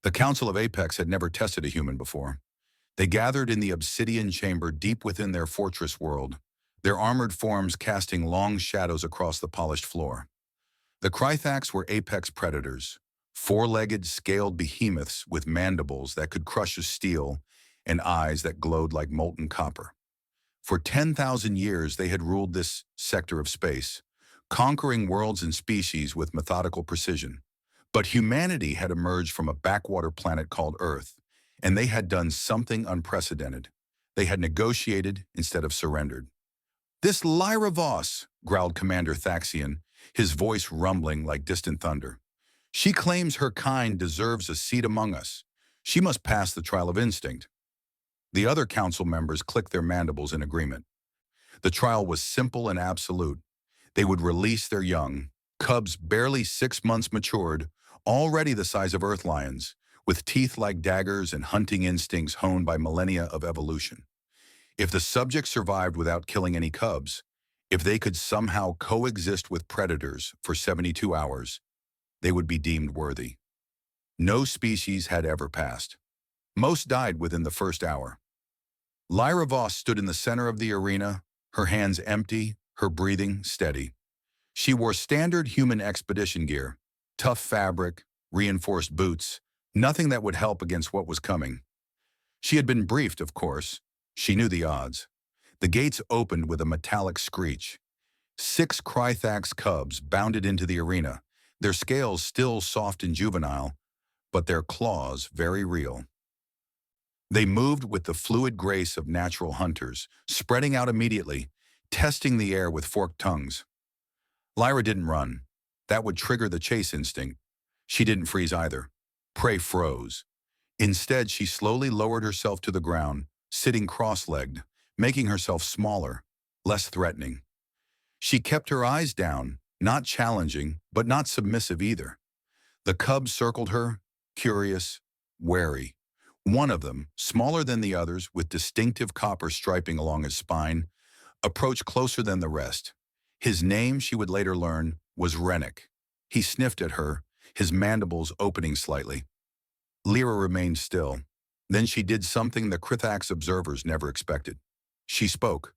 The Council of Apex had never tested a human before. They gathered in the obsidian chamber deep within their fortress world, their armored forms casting long shadows across the polished floor. The Krythax were apex predators, four-legged, scaled behemoths with mandibles that could crush a steel and eyes that glowed like molten copper. For 10,000 years, they had ruled this sector of space, conquering worlds and species with methodical precision. But humanity had emerged from a backwater planet called Earth, and they had done something unprecedented. They had negotiated instead of surrendered. "This Lyra Voss," growled Commander Thaxian, his voice rumbling like distant thunder. "She claims her kind deserves a seat among us. She must pass the trial of instinct." The other council members clicked their mandibles in agreement. The trial was simple and absolute. They would release their young, cubs barely 6 months matured, already the size of earth lions, with teeth like daggers and hunting instincts honed by millennia of evolution. If the subjects survived without killing any cubs, if they could somehow coexist with predators for 72 hours, they would be deemed worthy. No species had ever passed. Most died within the first hour. Lyra Voss stood in the center of the arena, her hands empty, her breathing steady. She wore standard human expedition gear, tough fabric, reinforced boots, nothing that would help against what was coming. She had been briefed, of course. She knew the odds. The gates opened with a metallic screech. 6 Krythax cubs bounded into the arena, their scales still soft and juvenile, but their claws very real. They moved with the fluid grace of natural hunters, spreading out immediately, testing the air with forked tongues. Lyra didn't run. That would trigger the chase instinct. She didn't freeze either. Prey froze. Instead, she slowly lowered herself to the ground, sitting cross-legged, making herself smaller, less threatening. She kept her eyes down, not challenging, but not submissive either. The cubs circled her, curious, wary. One of them, smaller than the others, with distinctive copper striping along his spine, approached closer than the rest. His name, she would later learn, was Rennick. He sniffed at her, his mandibles opening slightly. Lyra remained still. Then she did something the Krythax observers never expected. She spoke,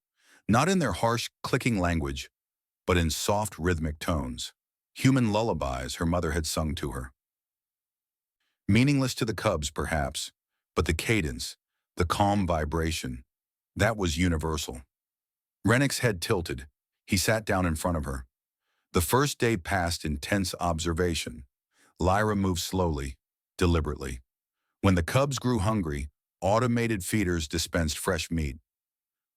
not in their harsh, clicking language, but in soft, rhythmic tones. Human lullabies her mother had sung to her. Meaningless to the cubs, perhaps, but the cadence, the calm vibration, that was universal. Rennick's head tilted. He sat down in front of her. The first day passed in tense observation. Lyra moved slowly, deliberately. When the cubs grew hungry, automated feeders dispensed fresh meat.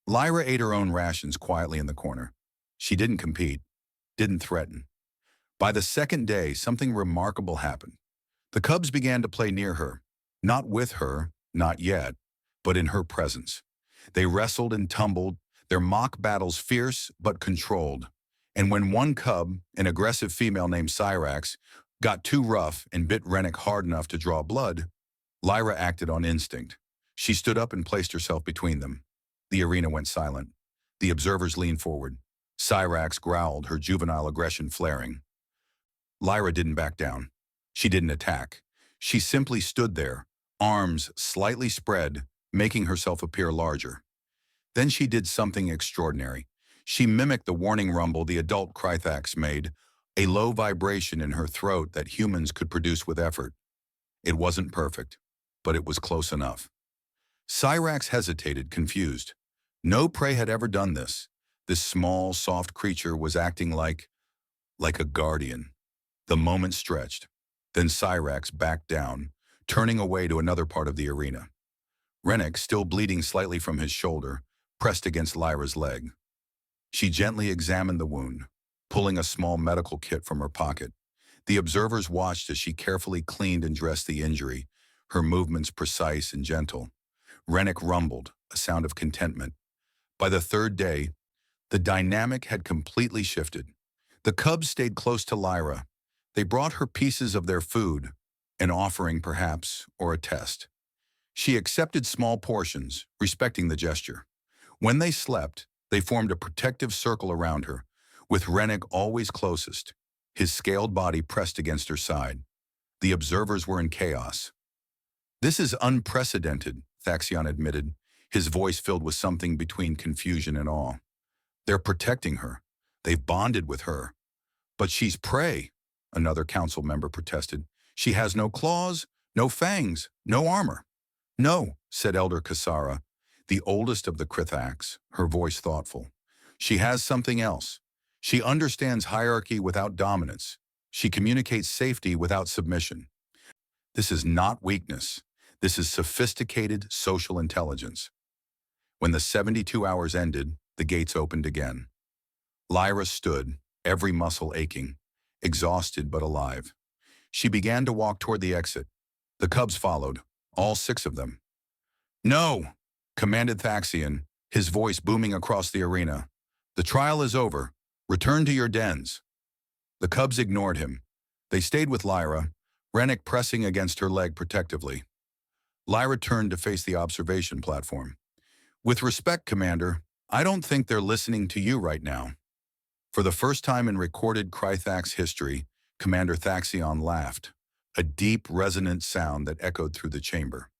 Lyra ate her own rations quietly in the corner. She didn't compete, didn't threaten. By the second day, something remarkable happened. The cubs began to play near her, not with her, not yet, but in her presence. They wrestled and tumbled, their mock battles fierce but controlled. And when one cub, an aggressive female named Cyrax, got too rough and bit Rennick hard enough to draw blood, Lyra acted on instinct. She stood up and placed herself between them. The arena went silent. The observers leaned forward. Cyrax growled, her juvenile aggression flaring. Lyra didn't back down. She didn't attack. She simply stood there, arms slightly spread, making herself appear larger. Then she did something extraordinary. She mimicked the warning rumble the adult Krythax made, a low vibration in her throat that humans could produce with effort. It wasn't perfect, but it was close enough. Cyrax hesitated, confused. No prey had ever done this. This small, soft creature was acting like a guardian. The moment stretched. Then Cyrax backed down, turning away to another part of the arena. Rennick, still bleeding slightly from his shoulder, pressed against Lyra's leg. She gently examined the wound, pulling a small medical kit from her pocket. The observers watched as she carefully cleaned and dressed the injury, her movements precise and gentle. Rennick rumbled, a sound of contentment. By the third day, the dynamic had completely shifted. The cubs stayed close to Lyra. They brought her pieces of their food, an offering perhaps, or a test. She accepted small portions, respecting the gesture. When they slept, they formed a protective circle around her, with Rennick always closest, his scaled body pressed against her side. The observers were in chaos. This is unprecedented, Thaxion admitted, his voice filled with something between confusion and awe. They're protecting her. They've bonded with her. But she's prey, another council member protested. She has no claws, no fangs, no armor. No, said Elder Kasara, the oldest of the Krithax, her voice thoughtful. She has something else. She understands hierarchy without dominance. She communicates safety without submission. This is not weakness. This is sophisticated social intelligence. When the 72 hours ended, the gates opened again. Lyra stood, every muscle aching, exhausted but alive. She began to walk toward the exit. The cubs followed, all 6 of them. No, commanded Thaxion, his voice booming across the arena. The trial is over. Return to your dens. The cubs ignored him. They stayed with Lyra, Rennick pressing against her leg protectively. Lyra turned to face the observation platform. With respect, Commander, I don't think they're listening to you right now. For the first time in recorded Krythax history, Commander Thaxion laughed, a deep, resonant sound that echoed through the chamber.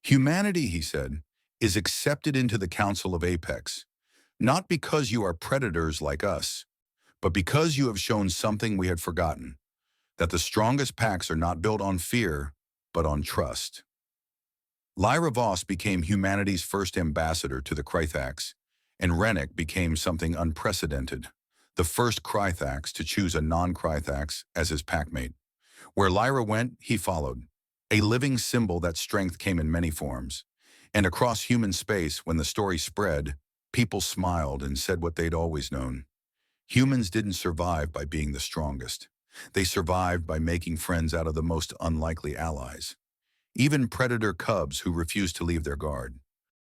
Humanity, he said, is accepted into the Council of Apex, not because you are predators like us, but because you have shown something we had forgotten, that the strongest packs are not built on fear, but on trust. Lyra Voss became humanity's first ambassador to the Krythax, and Rennick became something unprecedented, the first Krythax to choose a non-Krythax as his packmate. Where Lyra went, he followed, a living symbol that strength came in many forms. And across human space, when the story spread, people smiled and said what they'd always known. Humans didn't survive by being the strongest. They survived by making friends out of the most unlikely allies. Even predator cubs who refused to leave their guard.